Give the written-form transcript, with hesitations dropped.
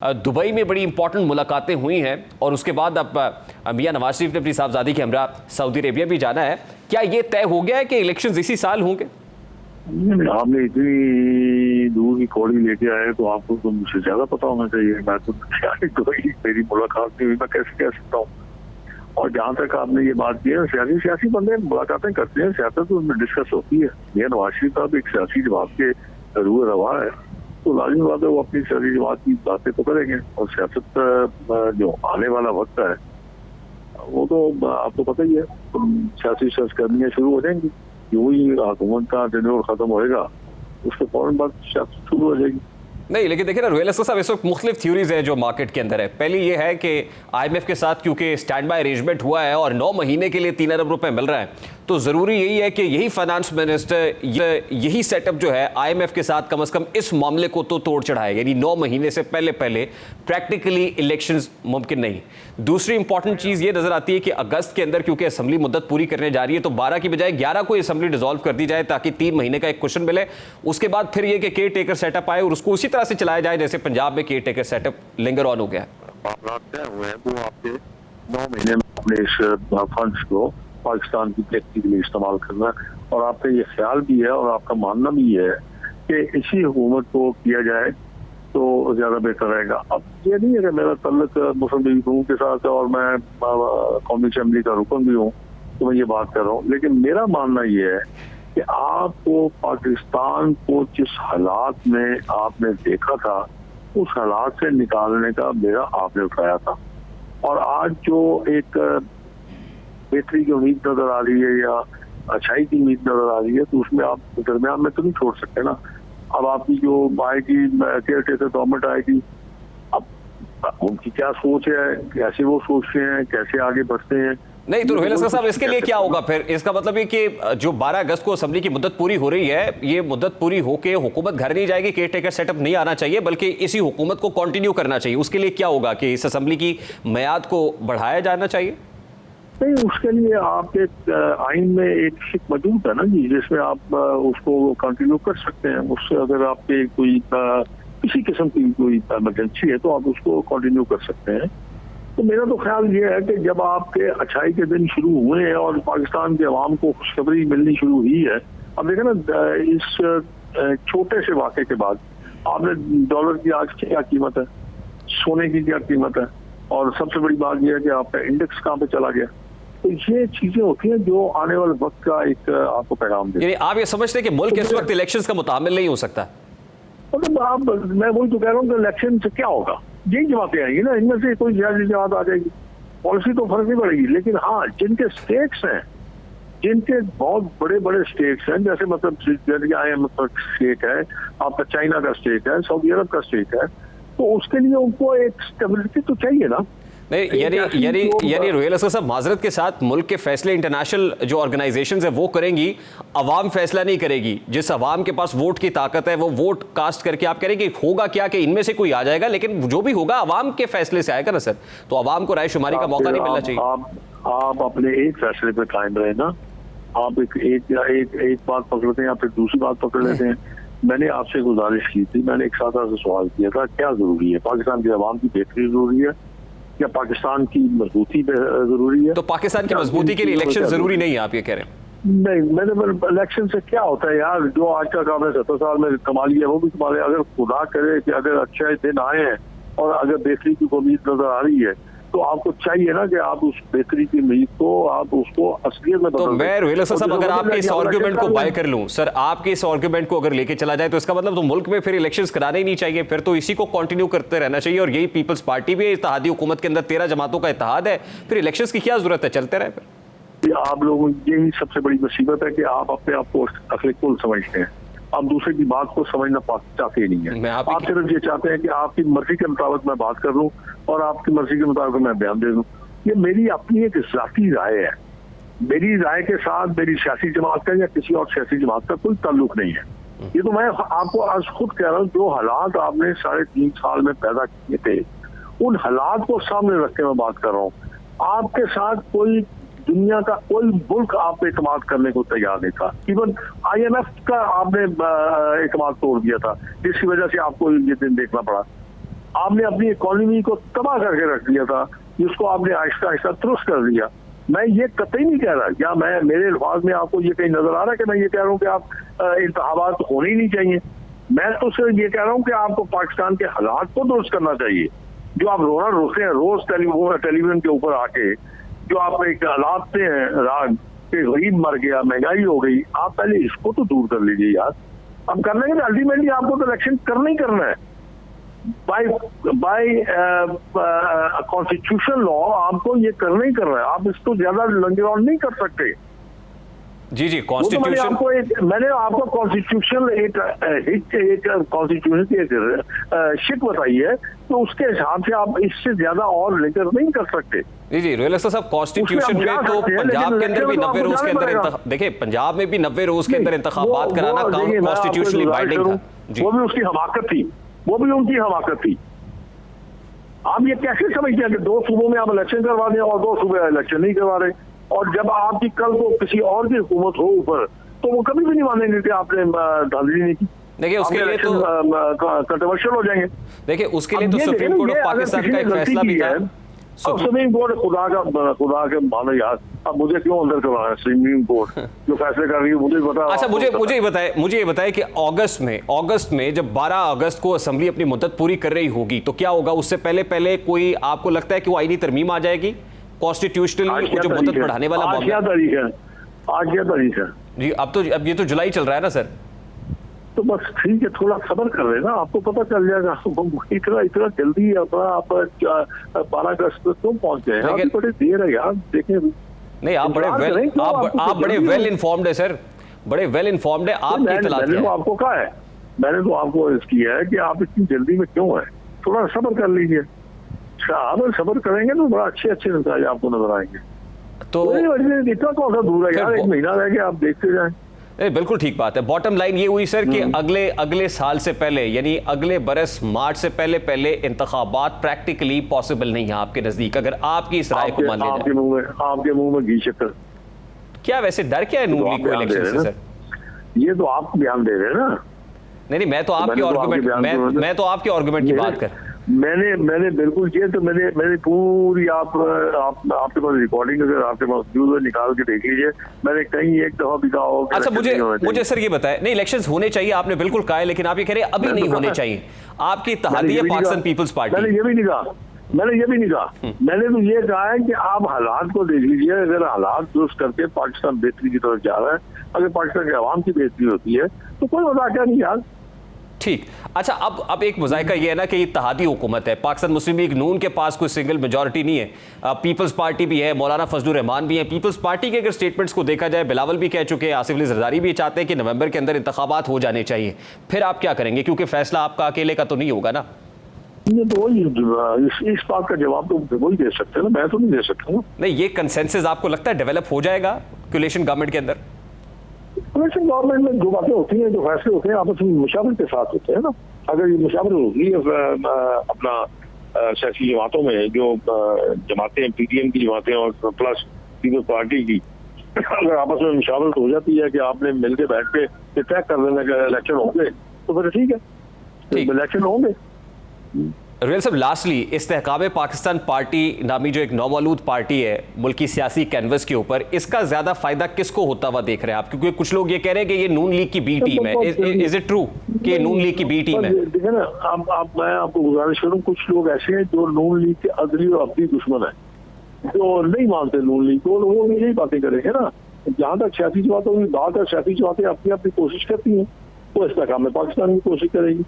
Dubai में बड़ी important मुलाकातें हुई हैं और उसके बाद अब मियां नवाज शरीफ ने अपनी साहबजादी के हमरा सऊदी अरेबिया भी जाना है। क्या ये तय हो गया है कि इलेक्शंस इसी साल होंगे? आपने इतनी दूर की कौड़ी लेके आए तो आपको तो मुझसे ज्यादा पता होना चाहिए। मैं तो दुबई मेरी मुलाकात नहीं हुई, मैं कैसे कह सकता हूँ। और जहाँ तक आपने ये बात की है, सियासी बंदे मुलाकातें करते हैं, सियासत तो उनमें डिस्कस होती है। मियां नवाज शरीफ साहब एक सियासी जमात के रूह रवा है, तो लाजिमी बात है वो अपनी सियासी जमात की बातें तो करेंगे। और सियासत जो आने वाला वक्त है वो तो आपको पता ही है, सियासी सरगर्मियां शुरू हो जाएंगी। जो ही हुकूमत का टेन्योर खत्म होएगा उसके फौरन बाद सियासत शुरू हो जाएगी। नहीं, लेकिन देखिए ना रोहेल असगर साहब, इस वक्त मुख्तलिफ थ्योरीज है जो मार्केट के अंदर है। पहली ये है कि IMF के साथ क्योंकि स्टैंड बाय अरेंजमेंट हुआ है और 9 महीने के लिए 3 अरब रुपए मिल रहा है, तो ज़रूरी यही है कि यही फाइनेंस मिनिस्टर यही सेटअप जो है IMF के साथ कम से कम इस मामले को तो तोड़ चढ़ाए, यानी 9 महीने से पहले प्रैक्टिकली इलेक्शंस मुमकिन नहीं। दूसरी इंपॉर्टेंट चीज़ ये नज़र आती है कि अगस्त के अंदर क्योंकि असम्बली मुद्दत पूरी करने जा रही है, तो 12 की बजाय 11 को असम्बली डिसॉल्व कर दी जाए ताकि 3 महीने का एक क्वेश्चन मिले। उसके बाद फिर ये कि केयर टेकर सेटअप आए और उसको उसी तरह से चलाया जाए जैसे पंजाब में caretaker setup linger on हो गया है। मामला तय हुए हैं वो आपके 9 महीने में अपने इस फंड्स को पाकिस्तान की तरक्की के लिए इस्तेमाल करना, और आपका ये ख्याल भी है और आपका मानना भी है कि इसी हुकूमत को किया जाए तो ज्यादा बेहतर रहेगा। अब ये नहीं है कि मेरा तल्लुक मुस्लिम लीग के साथ है और मैं कौमी असेंबली का रुकन भी हूँ तो मैं ये बात कर रहा हूँ, लेकिन मेरा मानना ये है कि आपको पाकिस्तान को जिस हालात में आपने देखा था उस हालात से निकालने का बेड़ा आपने उठाया था। और आज जो एक बेहतरी की उम्मीद नजर आ रही है या अच्छाई की उम्मीद नजर आ रही है, तो उसमें आप दरमियान में तो नहीं छोड़ सकते ना। अब आपकी जो आएगी केयर टेकर गवर्नमेंट आएगी, अब उनकी क्या सोच है, कैसे वो सोचते हैं, कैसे आगे बढ़ते हैं। नहीं तो रोहेल असगर साहब, इसके लिए क्या होगा फिर? इसका मतलब ये कि जो 12 अगस्त को असेंबली की मुद्दत पूरी हो रही है, ये मुद्दत पूरी होके हुकूमत घर नहीं जाएगी, केयर टेकर सेटअप नहीं आना चाहिए, बल्कि इसी हुकूमत को कंटिन्यू करना चाहिए। उसके लिए क्या होगा कि इस असेंबली की मियाद को बढ़ाया जाना चाहिए? नहीं, उसके लिए आप एक आइन में एक शिक मौजूद है ना जी, जिसमें आप उसको कंटिन्यू कर सकते हैं। उससे अगर आपके कोई किसी किस्म की कोई इमरजेंसी है तो आप उसको कंटिन्यू कर सकते हैं। तो मेरा तो ख्याल ये है कि जब आपके अच्छाई के दिन शुरू हुए हैं और पाकिस्तान के अवाम को खुशखबरी मिलनी शुरू हुई है, अब देखें ना इस छोटे से वाक़े के बाद आपने डॉलर की आज क्या कीमत है, सोने की क्या कीमत है, और सबसे बड़ी बात यह है कि आपका इंडेक्स कहाँ पे चला गया। तो ये चीजें होती हैं जो आने वाले वक्त का एक आपको पैगाम देती है। आप ये समझते हैं कि मुल्क इस वक्त इलेक्शंस का मुतामिल नहीं हो सकता? मतलब आप, मैं वही तो कह रहा हूँ कि इलेक्शन से क्या होगा, यही जमातें आएंगी ना, इनमें से कोई सियासी जमात आ जाएगी, पॉलिसी तो फर्क नहीं पड़ेगी। लेकिन हाँ, जिनके स्टेक्स हैं, जिनके बहुत बड़े बड़े स्टेक्स हैं, जैसे मतलब IMF का स्टेक है, आपका चाइना का स्टेक है, सऊदी अरब का स्टेक है, तो उसके लिए उनको एक स्टेबिलिटी तो चाहिए ना। नहीं, यानी रोहेल असगर साहब, माजरत के साथ मुल्क के फैसले इंटरनेशनल जो ऑर्गेनाइजेशंस है वो करेंगी, अवाम फैसला नहीं करेगी। जिस अवाम के पास वोट की ताकत है वो वोट कास्ट करके आप करेंगे। होगा क्या कि इनमें से कोई आ जाएगा, लेकिन जो भी होगा अवाम के फैसले से आएगा ना सर, तो अवाम को राय शुमारी का मौका नहीं मिलना चाहिए। आप अपने एक फैसले पे कायम रहे ना। आप एक बात पकड़ते हैं, आप फिर दूसरी बात पकड़ लेते हैं। मैंने आपसे गुजारिश की थी, मैंने एक सादा सा सवाल किया था, क्या जरूरी है, पाकिस्तान के अवाम की बेहतरी जरूरी है या पाकिस्तान की मजबूती जरूरी है? तो पाकिस्तान की मजबूती के लिए इलेक्शन जरूरी नहीं है, आप ये कह रहे हैं? नहीं, मैंने इलेक्शन से क्या होता है यार, जो आज तक आपने 70 साल में कमा लिया वो भी कमा लिया। अगर खुदा करे कि अगर अच्छे दिन आए हैं और अगर बेहतरी की उम्मीद नजर आ रही है तो आपको चाहिए ना कि आप उस बेहतरी की उम्मीद को आप उसको असलियत में। तो मैं रोहेल असगर साहब, अगर आपके इस आर्गुमेंट को बाय कर लूं सर, आपके इस आर्गुमेंट को अगर लेके चला जाए तो इसका मतलब तो मुल्क में फिर इलेक्शंस कराने ही नहीं चाहिए, फिर तो इसी को कंटिन्यू करते रहना चाहिए। और यही पीपल्स पार्टी भी है, इत्तेहादी हुकूमत के अंदर 13 जमातों का इत्तेहाद है, फिर इलेक्शंस की क्या जरूरत है, चलते रहे फिर। आप लोगों की यही सबसे बड़ी मुसीबत है कि आप अपने आप को अखिल कुल समझते हैं, आप दूसरे की बात को समझना चाहते ही नहीं है। आप सिर्फ ये चाहते हैं कि आपकी मर्जी के मुताबिक मैं बात कर लूं और आपकी मर्जी के मुताबिक मैं बयान दे दूं। ये मेरी अपनी एक जाती राय है, मेरी राय के साथ मेरी सियासी जमात का या किसी और सियासी जमात का कोई ताल्लुक नहीं है। ये तो मैं आपको आज खुद कह रहा हूँ, जो हालात आपने 3.5 साल में पैदा किए थे उन हालात को सामने रख के मैं बात कर रहा हूँ। आपके साथ कोई दुनिया का कोई मुल्क आप पे इत्मीनान करने को तैयार नहीं था। इवन IMF का आपने इत्मीनान तोड़ दिया था, जिसकी वजह से आपको ये दिन देखना पड़ा। आपने अपनी इकोनॉमी को तबाह करके रख दिया था, जिसको आपने आहिस्ता आहिस्ता दुरुस्त कर दिया। मैं ये कतई नहीं कह रहा, क्या मैं मेरे अल्फाज में आपको ये कहीं नजर आ रहा है कि मैं ये कह रहा हूँ कि आप इंतखाबात होने ही नहीं चाहिए? मैं तो सिर्फ ये कह रहा हूँ कि आपको पाकिस्तान के हालात को दुरुस्त करना चाहिए। जो आप रोना रोते हैं रोज टेलीविजन के ऊपर आके, जो आप एक हालात से हैं राग कि गरीब मर गया, महंगाई हो गई, आप पहले इसको तो दूर कर लीजिए यार। हम कर लेंगे, अल्टीमेटली आपको तो इलेक्शन करना ही करना है। बाय कॉन्स्टिट्यूशन लॉ आपको ये करना ही करना है। आप इसको ज्यादा लंगे राउंड नहीं कर सकते। जी जी, तो कॉन्स्टिट्यूशन मैंने आपको कॉन्स्टिट्यूशन एक कॉन्स्टिट्यूशन की एक शिक बताई है, तो उसके हिसाब से आप इससे ज्यादा और लेकर नहीं कर सकते। जी जी, रोहिल अख्तर साहब, कॉन्स्टिट्यूशन में तो पंजाब के अंदर भी 90 रोज के अंदर देखिए, पंजाब में भी 90 रोज के अंदर इंतखाबात कराना कॉन्स्टिट्यूशनली बाइंडिंग था। वो भी उसकी हमाकत थी, वो भी उनकी हमाकत थी। आप ये कैसे समझते हैं कि 2 सूबों में आप इलेक्शन करवा दें और 2 सूबे इलेक्शन नहीं करवा रहे? और जब आपकी कल को किसी और की हुकूमत हो ऊपर, तो वो कभी भी नहीं मानेंगे कि आपने धांधली नहीं की। देखिए उसके लिए तो कंट्रोवर्शियल हो जाएंगे। देखिए उसके लिए तो सुप्रीम कोर्ट ऑफ पाकिस्तान का एक फैसला भी था। सुप्रीम कोर्ट खुदा के मानो यार, अब मुझे क्यों अंदर करना है? सुप्रीम कोर्ट जो फैसले कर रही है मुझे पता। अच्छा, मुझे ये बताए कि अगस्त में जब 12 अगस्त को असेंबली अपनी मुद्दत पूरी कर रही होगी, तो क्या होगा? उससे पहले कोई आपको लगता है कि वो आईनी तरमीम आ जाएगी कॉन्स्टिट्यूशनली, जो मुद्दत बढ़ाने वाला आज क्या तारीख है? जी, अब ये तो जुलाई चल रहा है ना सर। तो बस ठीक है, थोड़ा सब्र कर लेना, आपको पता चल जाएगा। इतना जल्दी अपना आप 12 अगस्त तक क्यों पहुंच गए? अभी बड़े देर है यार, देखें। नहीं, आप बड़े वेल इन्फॉर्म्ड है सर, बड़े वेल इन्फॉर्म्ड है। आपकी इत्तला मैंने तो आपको कहा है, मैंने तो आपको किया है कि आप इतनी जल्दी में क्यों है? थोड़ा सब्र कर लीजिए। अगर सब्र करेंगे तो बड़ा अच्छे नतीजे आपको नजर आएंगे। तो इतना कौन सा दूर है यार, 1 महीना रह गया, आप देखते जाएं। बिल्कुल ठीक बात है। बॉटम लाइन ये हुई सर कि अगले साल से पहले, यानी अगले बरस मार्च से पहले इंतखाबात प्रैक्टिकली पॉसिबल नहीं है आपके नजदीक, अगर आपकी इस राय को मान लिया जाए। आपके मुंह में घी शक्कर। क्या वैसे डर क्या है नून लीग को इलेक्शन से सर? ये तो आप बयान दे रहे हैं ना। नहीं, मैं तो आपके आर्गुमेंट की बात कर। मैंने बिल्कुल ये तो मैंने पूरी आपके पास रिकॉर्डिंग, अगर आपके पास न्यूज़ निकाल के देख लीजिए, मैंने कहीं एक दफा भी कहा हो। अच्छा, मुझे सर ये बताएं, नहीं इलेक्शंस होने चाहिए आपने बिल्कुल कहा है, लेकिन आप ये कह रहे हैं अभी नहीं होने चाहिए। आपकी इत्तेहादी है पाकिस्तान पीपल्स पार्टी। मैंने ये भी नहीं कहा, मैंने तो ये कहा है कि आप हालात को देख लीजिए। अगर हालात दुरुस्त करके पाकिस्तान बेहतरी की तरफ जा रहा है, अगर पाकिस्तान के अवाम की बेहतरी होती है तो कोई मजाक नहीं यार। ठीक। अच्छा, अब एक मुजाहिका ये है ना कि इत्तेहादी हुकूमत है, पाकिस्तान मुस्लिम लीग नून के पास कोई सिंगल मेजॉरिटी नहीं है, पीपल्स पार्टी भी है, मौलाना फजलुर रहमान भी है। पीपल्स पार्टी के अगर स्टेटमेंट्स को देखा जाए, बिलावल भी कह चुके हैं, आसिफ अली जरदारी भी चाहते हैं कि नवंबर के अंदर इंतखाबात हो जाने चाहिए। फिर आप क्या करेंगे? क्योंकि फैसला आपका अकेले का तो नहीं होगा ना। ये तो इस बात का जवाब तो वही दे सकते हैं ना, मैं तो नहीं दे सकता ना। नहीं, ये कंसेंसस आपको लगता है डेवलप हो जाएगा कोलिशन गवर्नमेंट के अंदर? कोलिशन गवर्नमेंट में जो बातें होती हैं, जो फैसले होते हैं, आपस में मुशावरत के साथ होते हैं ना। अगर ये मुशावरत होगी अपना सियासी जमातों में, जो जमातें पीटीएम की जमातें और प्लस पीपल्स पार्टी की, अगर आपस में मुशावरत हो जाती है कि आपने मिलकर बैठ के तय कर लेना कि इलेक्शन होंगे, तो फिर ठीक है, इलेक्शन होंगे। रोहिल साहब, लास्टली इस्तेहकाम पाकिस्तान पार्टी नामी जो एक नौमौलूद पार्टी है मुल्की सियासी कैनवस के ऊपर, इसका ज्यादा फायदा किसको होता हुआ देख रहे हैं आप? क्योंकि कुछ लोग ये कह रहे हैं कि ये नून लीग की बी टीम है। इज इट ट्रू कि नून लीग की बी टीम है? देखिए ना, मैं आपको गुजारिश करूं, कुछ लोग ऐसे हैं जो नून लीग के अदली और अपनी दुश्मन है, जो नहीं मानते नून लीग को, वो यही बातें करेंगे ना। जहां तक सियासी जमातों की बात है, सियासी जमातें अपनी अपनी कोशिश करती हैं, वो इस्तेहकाम पाकिस्तान की कोशिश करेगी।